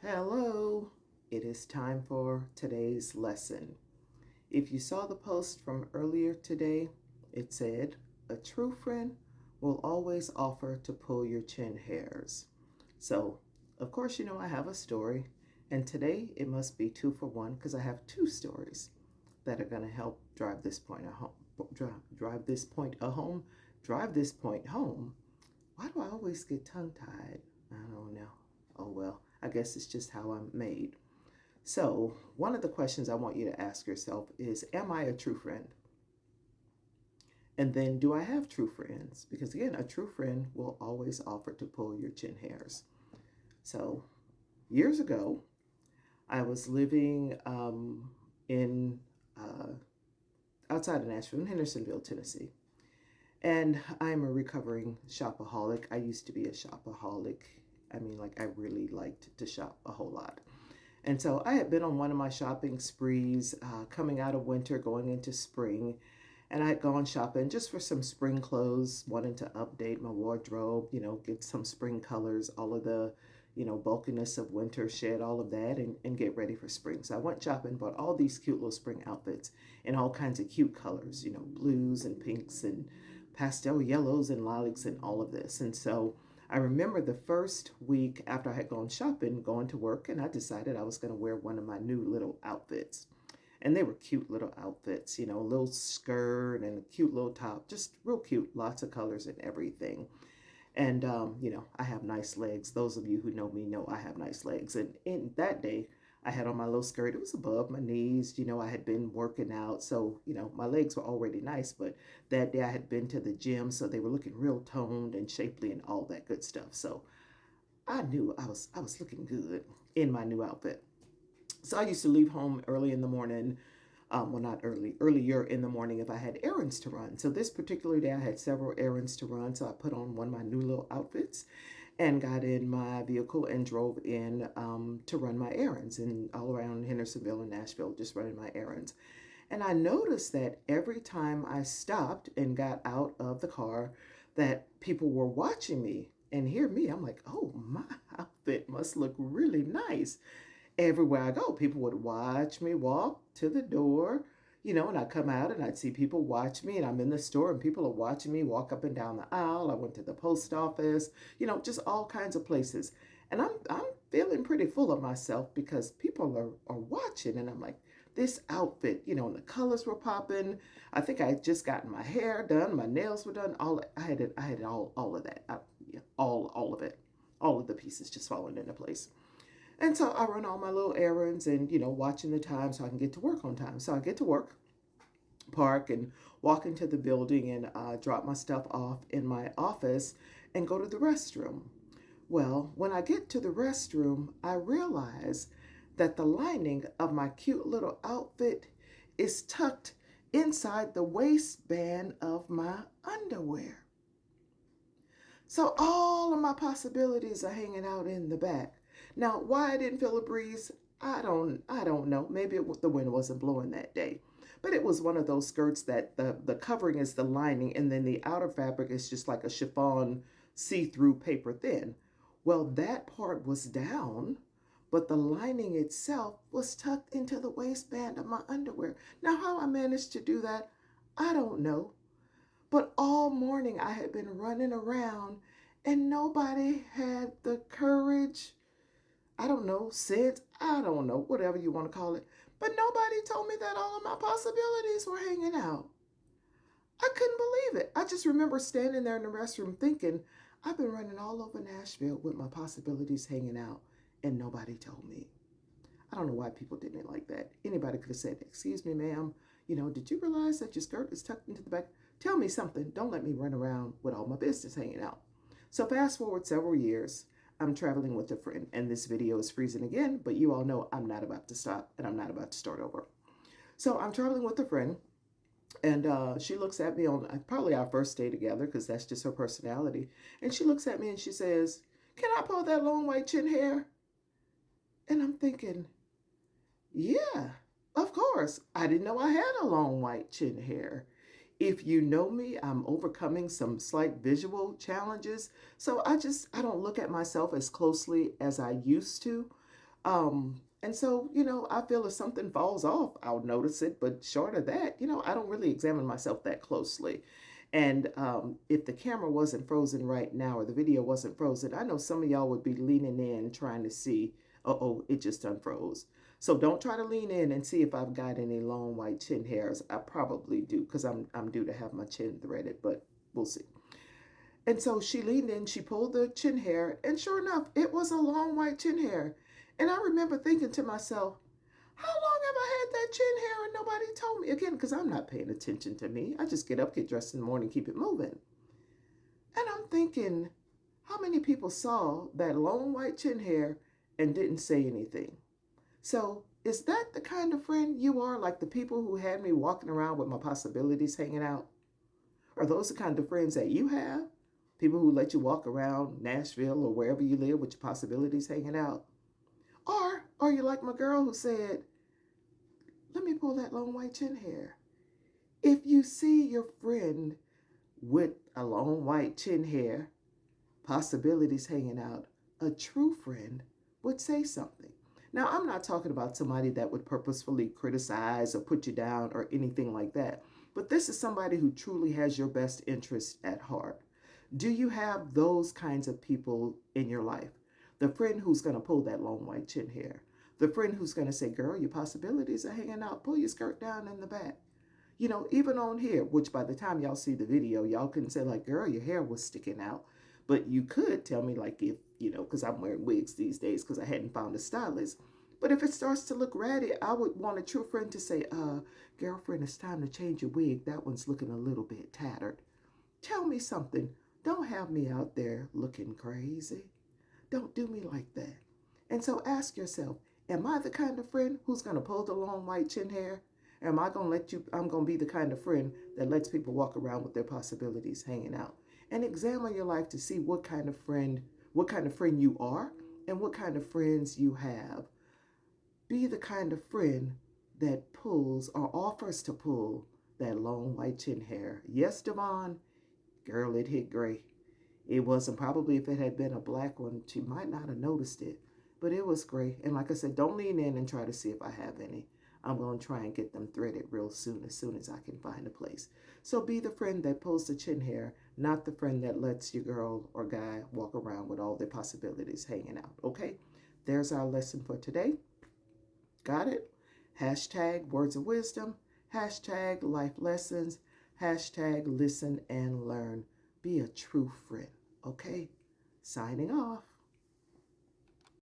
Hello, it is time for today's lesson. If you saw the post from earlier today, it said, "A true friend will always offer to pull your chin hairs." So, of course, I have a story, and today it must be two for one because I have two stories that are going to help drive this point home. Drive this point home. Drive this point home. Why do I always get tongue tied? I don't know. Oh well, I guess it's just how I'm made. So, one of the questions I want you to ask yourself is, am I a true friend? And then, do I have true friends? Because again, a true friend will always offer to pull your chin hairs. So, years ago, I was living in outside of Nashville, in Hendersonville, Tennessee. And I'm a recovering shopaholic. I used to be a shopaholic. I mean, like, I really liked to shop a whole lot. And so I had been on one of my shopping sprees coming out of winter, going into spring. And I had gone shopping just for some spring clothes, wanting to update my wardrobe, get some spring colors, all of the, bulkiness of winter, shed all of that, and get ready for spring. So I went shopping, bought all these cute little spring outfits in all kinds of cute colors, blues and pinks and pastel yellows and lilacs and all of this. And so I remember the first week after I had gone shopping, going to work, and I decided I was going to wear one of my new little outfits. And they were cute little outfits, a little skirt and a cute little top, just real cute, lots of colors and everything. And, I have nice legs. Those of you who know me know I have nice legs. And in that day, I had on my little skirt. It was above my knees. I had been working out. So, my legs were already nice. But that day I had been to the gym. So they were looking real toned and shapely and all that good stuff. So I knew I was looking good in my new outfit. So I used to leave home early in the morning. Well, not early, earlier in the morning if I had errands to run. So this particular day, I had several errands to run. So I put on one of my new little outfits and got in my vehicle and drove in to run my errands and all around Hendersonville and Nashville, just running my errands. And I noticed that every time I stopped and got out of the car, that people were watching me and hear me. I'm like, oh, my outfit must look really nice. Everywhere I go, people would watch me walk to the door, and I'd come out and I'd see people watch me, and I'm in the store and people are watching me walk up and down the aisle. I went to the post office, just all kinds of places. And I'm feeling pretty full of myself because people are watching, and I'm like, this outfit, and the colors were popping. I think I had just gotten my hair done, my nails were done. I had all of that. Yeah, all of it. All of the pieces just falling into place. And so I run all my little errands and, watching the time so I can get to work on time. So I get to work, park, and walk into the building and drop my stuff off in my office and go to the restroom. Well, when I get to the restroom, I realize that the lining of my cute little outfit is tucked inside the waistband of my underwear. So all of my possibilities are hanging out in the back. Now, why I didn't feel a breeze, I don't know. Maybe the wind wasn't blowing that day. But it was one of those skirts that the covering is the lining and then the outer fabric is just like a chiffon see-through paper thin. Well, that part was down, but the lining itself was tucked into the waistband of my underwear. Now, how I managed to do that, I don't know. But all morning I had been running around and nobody had the courage, I don't know, sense, I don't know, whatever you want to call it. But nobody told me that all of my possibilities were hanging out. I couldn't believe it. I just remember standing there in the restroom thinking, I've been running all over Nashville with my possibilities hanging out and nobody told me. I don't know why people did it like that. Anybody could have said, "Excuse me, ma'am, did you realize that your skirt is tucked into the back? Tell me something. Don't let me run around with all my business hanging out." So fast forward several years, I'm traveling with a friend, and this video is freezing again, but you all know I'm not about to stop and I'm not about to start over. So I'm traveling with a friend, and she looks at me on probably our first day together because that's just her personality. And she looks at me and she says, "Can I pull that long white chin hair?" And I'm thinking, yeah, of course. I didn't know I had a long white chin hair. If you know me, I'm overcoming some slight visual challenges. So I don't look at myself as closely as I used to. And so, I feel if something falls off, I'll notice it. But short of that, I don't really examine myself that closely. And if the camera wasn't frozen right now or the video wasn't frozen, I know some of y'all would be leaning in trying to see, uh-oh, it just unfroze. So don't try to lean in and see if I've got any long white chin hairs. I probably do because I'm due to have my chin threaded, but we'll see. And so she leaned in, she pulled the chin hair, and sure enough, it was a long white chin hair. And I remember thinking to myself, how long have I had that chin hair and nobody told me? Again, because I'm not paying attention to me. I just get up, get dressed in the morning, keep it moving. And I'm thinking, how many people saw that long white chin hair and didn't say anything? So is that the kind of friend you are, like the people who had me walking around with my possibilities hanging out? Are those the kind of friends that you have? People who let you walk around Nashville or wherever you live with your possibilities hanging out? Or are you like my girl who said, let me pull that long white chin hair? If you see your friend with a long white chin hair, possibilities hanging out, a true friend would say something. Now, I'm not talking about somebody that would purposefully criticize or put you down or anything like that, but this is somebody who truly has your best interest at heart. Do you have those kinds of people in your life? The friend who's going to pull that long white chin hair. The friend who's going to say, girl, your possibilities are hanging out. Pull your skirt down in the back. Even on here, which by the time y'all see the video, y'all couldn't say like, girl, your hair was sticking out. But you could tell me like if, because I'm wearing wigs these days because I hadn't found a stylist. But if it starts to look ratty, I would want a true friend to say, girlfriend, it's time to change your wig. That one's looking a little bit tattered. Tell me something. Don't have me out there looking crazy. Don't do me like that. And so ask yourself, am I the kind of friend who's going to pull the long white chin hair? Am I going to I'm going to be the kind of friend that lets people walk around with their possibilities hanging out? And examine your life to see what kind of friend you are and what kind of friends you have. Be the kind of friend that pulls or offers to pull that long white chin hair. Yes, Devon, girl, it hit gray. It wasn't probably if it had been a black one, she might not have noticed it, but it was gray. And like I said, don't lean in and try to see if I have any. I'm going to try and get them threaded real soon as I can find a place. So be the friend that pulls the chin hair, not the friend that lets your girl or guy walk around with all their possibilities hanging out. Okay? There's our lesson for today. Got it? Hashtag words of wisdom, hashtag life lessons, hashtag listen and learn. Be a true friend. Okay? Signing off.